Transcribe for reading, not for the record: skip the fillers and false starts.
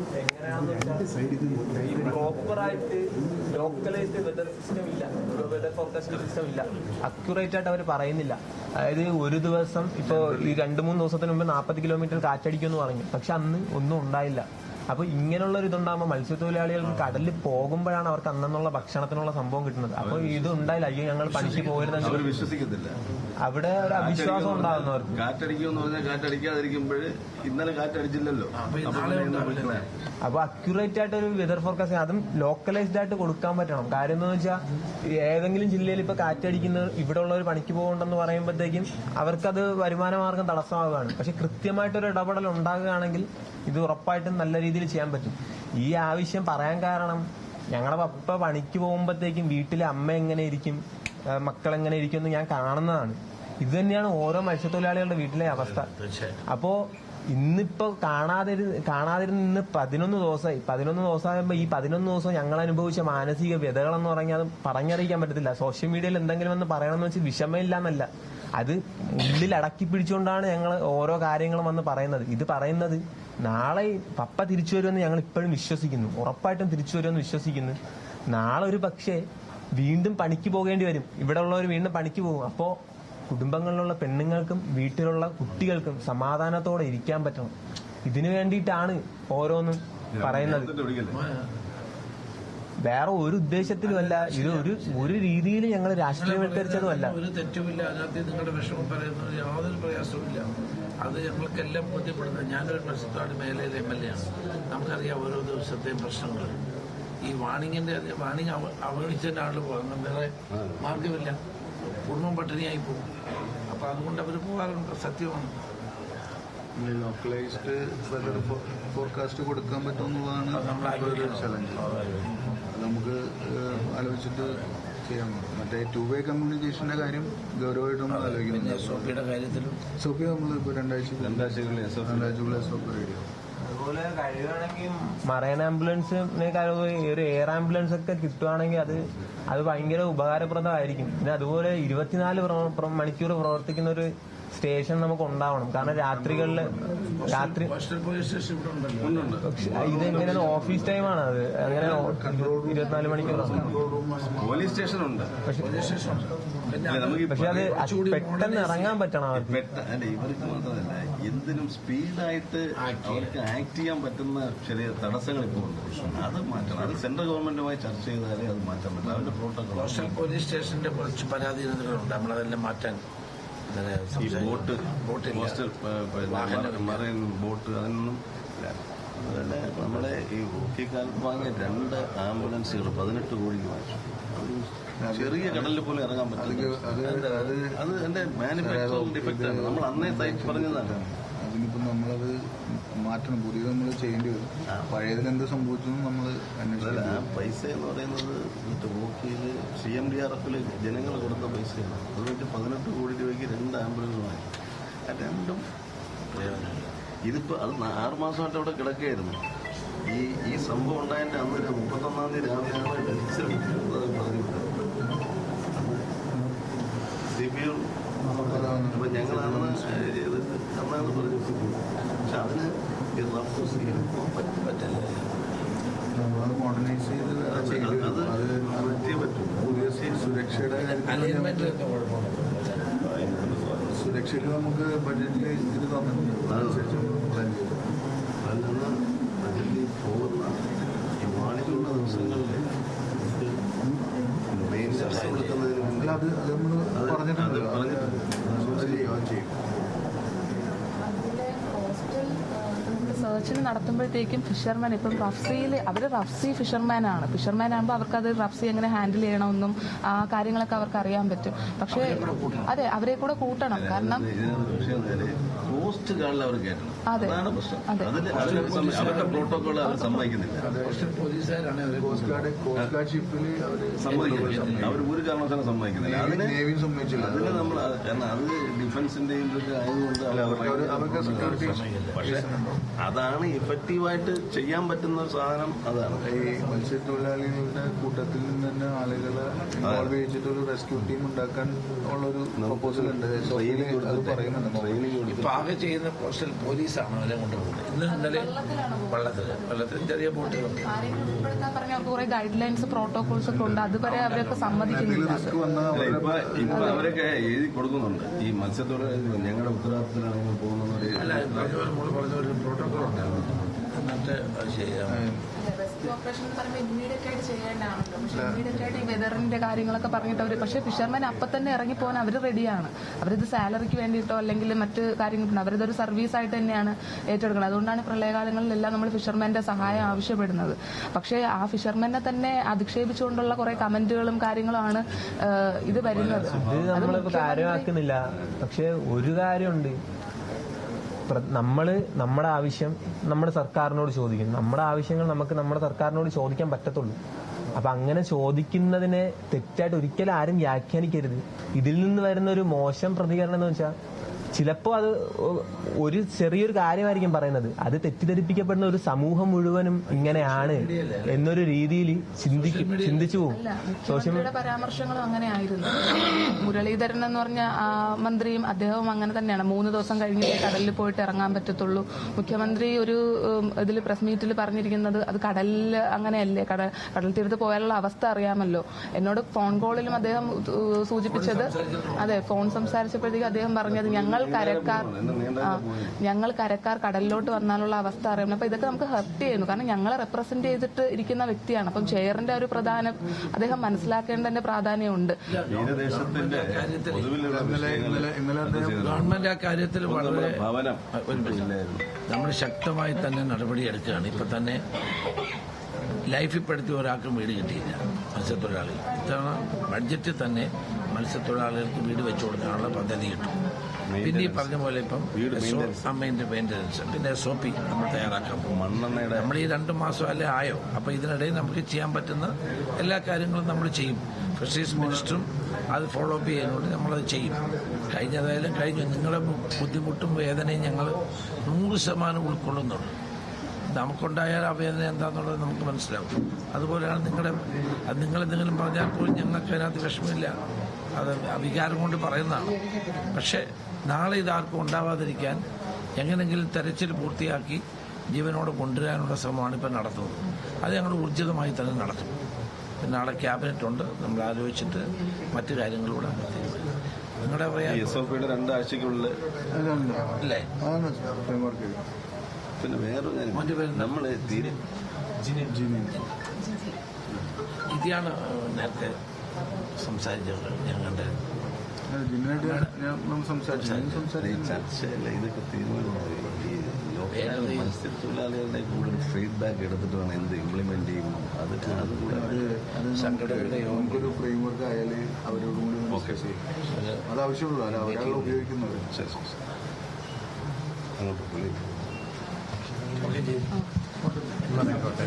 കാരണം എങ്ങനെയാണെന്ന് വെച്ചാൽ പ്രോപ്പറായിട്ട് ലോക്കലൈസ്ഡ് വെതർ സിസ്റ്റം ഇല്ല, വെതർ ഫോർകാസ്റ്റിംഗ് സിസ്റ്റം ഇല്ല. അക്യുറേറ്റ് ആയിട്ട് അവർ പറയുന്നില്ല. അതായത് ഒരു ദിവസം ഇപ്പോൾ ഈ 2-3 ദിവസത്തിന് മുമ്പ് 40 കിലോമീറ്റർ കാറ്റടിക്കുമെന്ന് പറഞ്ഞു, പക്ഷെ അന്ന് ഒന്നും ഉണ്ടായില്ല. അപ്പൊ ഇങ്ങനെയുള്ള ഒരു ഇതുണ്ടാകുമ്പോൾ മത്സ്യത്തൊഴിലാളികൾക്ക് കടലിൽ പോകുമ്പോഴാണ് അവർക്ക് അന്നുള്ള ഭക്ഷണത്തിനുള്ള സംഭവം കിട്ടുന്നത്. അപ്പൊ ഇത് ഉണ്ടായില്ല, അയ്യോ ഞങ്ങൾ പണിക്ക് പോയിരുന്നെങ്കിൽ അവർ വിശ്വസിക്കുന്നില്ല. അവിടെ ഒരു അവിശ്വാസം ഉണ്ടാകുന്നവർക്ക്. കാറ്റടിക്കുമെന്ന് പറഞ്ഞാൽ കാറ്റടിക്കാതിരിക്കുമ്പോൾ ഇന്നലെ കാറ്റടിച്ചില്ലല്ലോ. അപ്പൊ അക്യുറേറ്റ് ആയിട്ട് ഒരു വെതർ ഫോർകാസ്റ്റ് അതും ലോക്കലൈസ്ഡ് ആയിട്ട് കൊടുക്കാൻ പറ്റണം. കാര്യം എന്ന് വെച്ചാൽ ഏതെങ്കിലും ജില്ലയിൽ ഇപ്പൊ കാറ്റടിക്കുന്ന ഇവിടെ ഉള്ള ഒരു പണിക്ക് പോകുന്നുണ്ടെന്ന് പറയുമ്പോഴത്തേക്കും അവർക്കത് വരുമാന മാർഗം തടസ്സമാവുകയാണ്. പക്ഷെ കൃത്യമായിട്ടൊരു ഇടപെടൽ ഉണ്ടാകുകയാണെങ്കിൽ ഇത് ഉറപ്പായിട്ടും നല്ല രീതിയിൽ ചെയ്യാൻ പറ്റും. ഈ ആവശ്യം പറയാൻ കാരണം ഞങ്ങളുടെ പപ്പ പണിക്ക് പോകുമ്പോഴത്തേക്കും വീട്ടിലെ അമ്മ എങ്ങനെ ഇരിക്കും, മക്കളെങ്ങനെ ഇരിക്കും എന്ന് ഞാൻ കാണുന്നതാണ്. ഇത് തന്നെയാണ് ഓരോ മത്സ്യത്തൊഴിലാളികളുടെ വീട്ടിലെ അവസ്ഥ. അപ്പോ ഇന്നിപ്പോ കാണാതിരുന്ന് ഇന്ന് 11 ദിവസമായി. 11 ദിവസമാകുമ്പോ ഈ 11 ദിവസം ഞങ്ങൾ അനുഭവിച്ച മാനസിക വ്യതകളെന്ന് പറഞ്ഞാൽ അത് പറഞ്ഞറിയിക്കാൻ പറ്റത്തില്ല. സോഷ്യൽ മീഡിയയിൽ എന്തെങ്കിലും എന്ന് പറയണമെന്ന് വെച്ച് വിഷമമില്ല എന്നല്ല, അത് ഉള്ളിൽ അടക്കി പിടിച്ചുകൊണ്ടാണ് ഞങ്ങൾ ഓരോ കാര്യങ്ങളും വന്ന് പറയുന്നത്. ഇത് പറയുന്നത് നാളെ പപ്പ തിരിച്ചു വരുമെന്ന് ഞങ്ങൾ ഇപ്പോഴും വിശ്വസിക്കുന്നു, ഉറപ്പായിട്ടും തിരിച്ചു വരുമെന്ന് വിശ്വസിക്കുന്നു. നാളെ ഒരു പക്ഷേ വീണ്ടും പണിക്ക് പോകേണ്ടി വരും, ഇവിടെ ഉള്ളവർ വീണ്ടും പണിക്ക് പോകും. അപ്പോ കുടുംബങ്ങളിലുള്ള പെണ്ണുങ്ങൾക്കും വീട്ടിലുള്ള കുട്ടികൾക്കും സമാധാനത്തോടെ ഇരിക്കാൻ പറ്റണം. ഇതിനു വേണ്ടിയിട്ടാണ് ഓരോന്നും പറയുന്നത്, വേറെ ഒരു ഉദ്ദേശത്തിലുമല്ല. ഇത് ഒരു രീതിയിൽ ഞങ്ങൾ രാഷ്ട്രീയവൽക്കരിച്ചതുമല്ല. ഒരു തെറ്റുമില്ല അതിനകത്ത്. നിങ്ങളുടെ വിഷമം പറയുന്നത് യാതൊരു പ്രയാസവുമില്ല. അത് ഞങ്ങൾക്കെല്ലാം ബോധ്യപ്പെടുന്നത്. ഞാനൊരു മത്സ്യത്തൊഴിലാളി മേഖലയിലെ MLA ആണ്. നമുക്കറിയാം ഓരോ ദിവസത്തെയും പ്രശ്നങ്ങൾ. ഈ വാണിങ്ങിന്റെ അവഗണിച്ചതിന്റെ ആള് പോകാൻ വേറെ മാർഗമില്ല, കുടുംബം പട്ടിണിയായി പോകും. അപ്പൊ അതുകൊണ്ട് അവർ പോകാറുണ്ട്, സത്യമാണ്. ലോക്കലൈസ്ഡ് വെതർ ഫോർകാസ്റ്റ് കൊടുക്കാൻ പറ്റുമെന്നുള്ളതാണ് ഒരു ചലഞ്ച്. നമുക്ക് ആലോചിച്ചിട്ട് ചെയ്യാം. മറ്റേ 2-way കമ്മ്യൂണിക്കേഷന്റെ കാര്യം ഗൗരവമായിട്ട് നമ്മൾ ആലോചിക്കുന്നുണ്ട്. സോഫിയുടെ കാര്യത്തിലും സോഫി നമ്മളിപ്പോൾ രണ്ടാഴ്ചക്കുള്ളിൽ സോഫി റെഡി. അതുപോലെ കഴിയുകയാണെങ്കിൽ മറൈൻ ആംബുലൻസിനെ ഒരു എയർ ആംബുലൻസ് ഒക്കെ കിട്ടുവാണെങ്കിൽ അത് ഭയങ്കര ഉപകാരപ്രദമായിരിക്കും. പിന്നെ അതുപോലെ 24 മണിക്കൂർ പ്രവർത്തിക്കുന്ന ഒരു സ്റ്റേഷൻ നമുക്ക് ഉണ്ടാവണം. കാരണം രാത്രി ഇതെങ്ങനെയാണ് ഓഫീസ് ടൈമാണ്, അത് അങ്ങനെ 24 മണിക്കൂർ പോലീസ് സ്റ്റേഷൻ ഉണ്ട്. പക്ഷെ അത് പെട്ടെന്ന് ഇറങ്ങാൻ പറ്റണം അവർക്ക്. ഇവർക്ക് മാത്രമല്ല, എന്തിനും സ്പീഡായിട്ട് അവർക്ക് ആക്ട് ചെയ്യാൻ പറ്റുന്ന ചെറിയ തടസ്സങ്ങൾ ഇപ്പോൾ ഉണ്ട്. അത് മാറ്റണം. അത് സെൻട്രൽ ഗവൺമെന്റുമായി ചർച്ച ചെയ്താലേ അത് മാറ്റാൻ പറ്റും. അതിന്റെ പ്രോട്ടോകോൾ കോസ്റ്റൽ പോലീസ് സ്റ്റേഷന്റെ കുറച്ച് പരാധീനതകളുണ്ട്, നമ്മളതെല്ലാം മാറ്റാൻ. ഈ ബോട്ട് മറൈൻ ബോട്ട് അതിനൊന്നും അതല്ല. നമ്മളെ ഈ ഹോക്കിക്കാലത്ത് വാങ്ങിയ 2 ആംബുലൻസുകൾ 18 കോടിക്ക് വാങ്ങിച്ചു. ചെറിയ കടലിൽ പോലും ഇറങ്ങാൻ പറ്റും. അത് എന്റെ മാനുഫാക്ചറിംഗ് ഡിഫക്റ്റ് ആണ്. നമ്മൾ അന്നേ പറഞ്ഞതാണ്. അതിനിപ്പം നമ്മളത് മാറ്റണം, പുതിയത് നമ്മൾ ചെയ്യേണ്ടി വരും. പഴയതിൽ എന്ത് സംഭവിച്ചു നമ്മൾ അന്വേഷിച്ചില്ല. ആ പൈസ എന്ന് പറയുന്നത് ഹോക്കിയിൽ CMDRF ജനങ്ങൾ കൊടുത്ത പൈസയാണ്. അതുകൊണ്ട് 18 കോടി രൂപയ്ക്ക് 2 ആംബുലൻസ് വാങ്ങി. ആ 2ഉം ഇതിപ്പോ അത് 6 മാസമായിട്ട് അവിടെ കിടക്കുകയായിരുന്നു. ഈ സംഭവം ഉണ്ടായതിന്റെ അന്ന് 31-ാം തീയതി രാവിലെയാണ് പറഞ്ഞു CPO. അപ്പൊ ഞങ്ങളാണ് ചെയ്ത് എന്നാണ് പറഞ്ഞത്. പക്ഷെ അതിന് പറ്റില്ല. അത് മോഡേണൈസ് ചെയ്ത് അത് പറ്റിയേ പറ്റും. പുതിയ സുരക്ഷയുടെ സുരക്ഷയിൽ നമുക്ക് ബഡ്ജറ്റിൽ ഇത് തന്നിട്ടുണ്ട്. അതിൽ നിന്ന് ബഡ്ജറ്റിൽ പോകുന്ന ഈ വാണിജ്യമുള്ള ദിവസങ്ങളിൽ മെയിൻ്റനൻസ് കൊടുക്കുന്നതിന് മുന്നിൽ അത് നമ്മൾ പറഞ്ഞിട്ടുണ്ട്. ചെയ്യും. സെർച്ചിന് നടത്തുമ്പോഴത്തേക്കും ഫിഷർമാൻ ഇപ്പം റഫ്സി ഫിഷർമാൻ ആകുമ്പോൾ അവർക്കത് റഫ്സി എങ്ങനെ ഹാൻഡിൽ ചെയ്യണമെന്നും ആ കാര്യങ്ങളൊക്കെ അവർക്ക് അറിയാൻ പറ്റും. പക്ഷേ അതെ, അവരെ കൂടെ കൂട്ടണം. കാരണം കോസ്റ്റ് ഗാർഡിൽ അവർ കയറ്റണം. അതെ അതെ, അവരുടെ പ്രോട്ടോകോൾ അവർ സമ്മതിക്കുന്നില്ല. അവർ ഒരു കാരണവശാലും സമ്മതിക്കുന്നില്ല. അതിന് നമ്മൾ കാരണം അത് ഡിഫൻസിന്റെയും ആയതുകൊണ്ട് പക്ഷെ അതാണ് അതാണ് ഇഫക്റ്റീവായിട്ട് ചെയ്യാൻ പറ്റുന്ന ഒരു സാധനം. അതാണ് ഈ മത്സ്യത്തൊഴിലാളികളുടെ കൂട്ടത്തിൽ നിന്ന് തന്നെ ആളുകളെ ഇൻവോൾവ് ചെയ്തിട്ട് ഒരു റെസ്ക്യൂ ടീം ഉണ്ടാക്കാൻ ഉള്ളൊരു പ്രപ്പോസൽ ഉണ്ട്. അത് പറയുന്നുണ്ട്. ട്രെയിനിങ് ഇപ്പൊ ആകെ ചെയ്യുന്ന പോസ്റ്റൽ പോലീസാണ് അവരെ കൊണ്ടുപോകുന്നത്. ഇന്നലെ വെള്ളത്തിൽ ചെറിയ ബോട്ടുകളുണ്ട്. ഉൾപ്പെടുത്താൻ പറഞ്ഞ അവർക്ക് കുറെ ഗൈഡ് ലൈൻസ് പ്രോട്ടോകോൾസ് ഒക്കെ ഉണ്ട്. അതുവരെ അവരൊക്കെ സമ്മതിക്കുന്നില്ല. റിസ്ക് വന്നാൽ ഇപ്പൊ അവരൊക്കെ എഴുതി കൊടുക്കുന്നുണ്ട്. ഈ മത്സ്യത്തൊഴിലാളി ഞങ്ങളുടെ ഉത്തരവാദിത്തത്തിലാണ് പോകുന്നത്. അല്ല പറഞ്ഞ ഒരു പ്രോട്ടോകോൾ ഉണ്ടായിരുന്നു. എന്നിട്ട് അത് ചെയ്യാം. റെസ്ക്യൂ ഓപ്പറേഷൻ എന്ന് പറയുമ്പോൾ ഇമ്മീഡിയറ്റ് ആയിട്ട് ചെയ്യേണ്ടതാണല്ലോ. പക്ഷേ ഇമ്മീഡിയറ്റ് ആയിട്ട് ഈ വെതറിന്റെ കാര്യങ്ങളൊക്കെ പറഞ്ഞിട്ട് അവർ, പക്ഷേ ഫിഷർമാൻ അപ്പം തന്നെ ഇറങ്ങി പോകാൻ അവർ റെഡിയാണ്. അവരിത് സാലറിക്ക് വേണ്ടിയിട്ടോ അല്ലെങ്കിൽ മറ്റ് കാര്യങ്ങളുണ്ടോ, അവരിതൊരു സർവീസ് ആയിട്ട് തന്നെയാണ് ഏറ്റെടുക്കുന്നത്. അതുകൊണ്ടാണ് പ്രളയകാലങ്ങളിലെല്ലാം നമ്മൾ ഫിഷർമാന്റെ സഹായം ആവശ്യപ്പെടുന്നത്. പക്ഷേ ആ ഫിഷർമാനെ തന്നെ അധിക്ഷേപിച്ചുകൊണ്ടുള്ള കുറെ കമന്റുകളും കാര്യങ്ങളുമാണ് ഇത് വരുന്നത്. ഇത് നമ്മളിപ്പോ കാര്യമാക്കുന്നില്ല. പക്ഷെ ഒരു കാര്യമുണ്ട്, നമ്മുടെ ആവശ്യം നമ്മുടെ സർക്കാരിനോട് ചോദിക്കും. നമ്മുടെ ആവശ്യങ്ങൾ നമുക്ക് നമ്മുടെ സർക്കാരിനോട് ചോദിക്കാൻ പറ്റത്തുള്ളൂ. അപ്പൊ അങ്ങനെ ചോദിക്കുന്നതിനെ തെറ്റായിട്ട് ഒരിക്കലും ആരും വ്യാഖ്യാനിക്കരുത്. ഇതിൽ നിന്ന് വരുന്ന ഒരു മോശം പ്രതികരണം എന്ന് വെച്ചാൽ ചിലപ്പോ അത് ഒരു ചെറിയൊരു കാര്യമായിരിക്കും പറയുന്നത്, അത് തെറ്റിദ്ധരിപ്പിക്കപ്പെടുന്ന ഒരു സമൂഹം മുഴുവനും ഇങ്ങനെയാണ് എന്നൊരു രീതിയിൽ ചിന്തിച്ചു പോകും. മുഖ്യമന്ത്രിയുടെ പരാമർശങ്ങളും അങ്ങനെ ആയിരുന്നു. മുരളീധരൻ എന്ന് പറഞ്ഞ മന്ത്രിയും അദ്ദേഹവും അങ്ങനെ തന്നെയാണ്. 3 ദിവസം കഴിഞ്ഞിട്ട് കടലിൽ പോയിട്ട് ഇറങ്ങാൻ പറ്റത്തുള്ളൂ. മുഖ്യമന്ത്രി ഒരു ഇതിൽ പ്രസ് മീറ്റിൽ പറഞ്ഞിരിക്കുന്നത് അത് കടലിൽ അങ്ങനെയല്ലേ, കടൽ തീരത്ത് പോയാലുള്ള അവസ്ഥ അറിയാമല്ലോ. എന്നോട് ഫോൺ കോളിലും അദ്ദേഹം സൂചിപ്പിച്ചത്, അതെ, ഫോൺ സംസാരിച്ചപ്പോഴത്തേക്ക് അദ്ദേഹം പറഞ്ഞത് ഞങ്ങൾ കരക്കാർ കടലിലോട്ട് വന്നാലുള്ള അവസ്ഥ അറിയണം. അപ്പൊ ഇതൊക്കെ നമുക്ക് ഹെർട്ട് ചെയ്യുന്നു. കാരണം ഞങ്ങളെ റെപ്രസെന്റ് ചെയ്തിട്ട് ഇരിക്കുന്ന വ്യക്തിയാണ്. അപ്പം ചെയറിന്റെ ഒരു പ്രധാനം അദ്ദേഹം മനസ്സിലാക്കേണ്ടതിന്റെ പ്രാധാന്യമുണ്ട്. ഗവൺമെന്റ് ആ കാര്യത്തിൽ വളരെ നമ്മൾ ശക്തമായി തന്നെ നടപടിയെടുക്കുകയാണ്. ഇപ്പൊ തന്നെ ലൈഫിൽ പെടുത്തി ഒരാൾക്കും വീട് കിട്ടിയില്ല മത്സ്യത്തൊഴിലാളികൾ. ഇത്തവണ ബഡ്ജറ്റിൽ തന്നെ മത്സ്യത്തൊഴിലാളികൾക്ക് വീട് വെച്ചു കൊടുക്കാനുള്ള പദ്ധതി കിട്ടും. പിന്നെ ഈ പറഞ്ഞ പോലെ ഇപ്പം അമ്മേന്റെ മെയിൻ്റനൻസ്, പിന്നെ SOP നമ്മൾ തയ്യാറാക്കാം. മണ്ണെണ്ണയുടെ നമ്മൾ ഈ 2 മാസം അല്ലേ ആയോ. അപ്പൊ ഇതിനിടയിൽ നമുക്ക് ചെയ്യാൻ പറ്റുന്ന എല്ലാ കാര്യങ്ങളും നമ്മൾ ചെയ്യും. ഫിഷറീസ് മിനിസ്റ്ററും അത് ഫോളോ അപ്പ് ചെയ്യുന്നതുകൊണ്ട് നമ്മളത് ചെയ്യും. കഴിഞ്ഞതായാലും കഴിഞ്ഞു. നിങ്ങളുടെ ബുദ്ധിമുട്ടും വേദനയും ഞങ്ങൾ 100% ഉൾക്കൊള്ളുന്നുള്ളൂ. നമുക്കുണ്ടായാൽ ആ വേദന എന്താണെന്നുള്ളത് നമുക്ക് മനസ്സിലാവും. അതുപോലെയാണ് നിങ്ങളെന്തെങ്കിലും പറഞ്ഞാൽ പോലും ഞങ്ങൾക്ക് അതിനകത്ത് വിഷമമില്ല. അത് വികാരം കൊണ്ട് പറയുന്നതാണ്. പക്ഷേ നാളെ ഇതാർക്കും ഉണ്ടാവാതിരിക്കാൻ എങ്ങനെങ്കിലും തെരച്ചിൽ പൂർത്തിയാക്കി ജീവനോടെ കൊണ്ടുവരാനുള്ള ശ്രമമാണ് ഇപ്പം നടത്തുന്നത്. അത് ഞങ്ങൾ ഊർജിതമായി തന്നെ നടത്തും. നാളെ ക്യാബിനറ്റ് ഉണ്ട്, നമ്മൾ ആലോചിച്ചിട്ട് മറ്റു കാര്യങ്ങളിലൂടെ നിങ്ങളുടെ പറയാ SOPയുടെ 2 ആഴ്ചക്കുള്ളിൽ അല്ലേ. പിന്നെ വേറൊരു കാര്യം, നമ്മൾ തീരെ ഇതാണ് നേരത്തെ സംസാരിച്ചത്. ഞങ്ങളുടെ ചർച്ചയല്ല, ഇതൊക്കെ തീരുമാനമായി. ഈ മത്സ്യത്തൊഴിലാളികളുടെ കൂടുതൽ ഫീഡ്ബാക്ക് എടുത്തിട്ട് വേണം എന്ത് ഇംപ്ലിമെന്റ് ചെയ്യുന്നു. നമുക്കൊരു ഫ്രെയിംവർക്ക് ആയാലും അവരോട് കൂടി അത് ആവശ്യമുള്ളൂ. അല്ല, അവരാൾ ഉപയോഗിക്കുന്നത്. അങ്ങോട്ട് പോയി ആയിക്കോട്ടെ.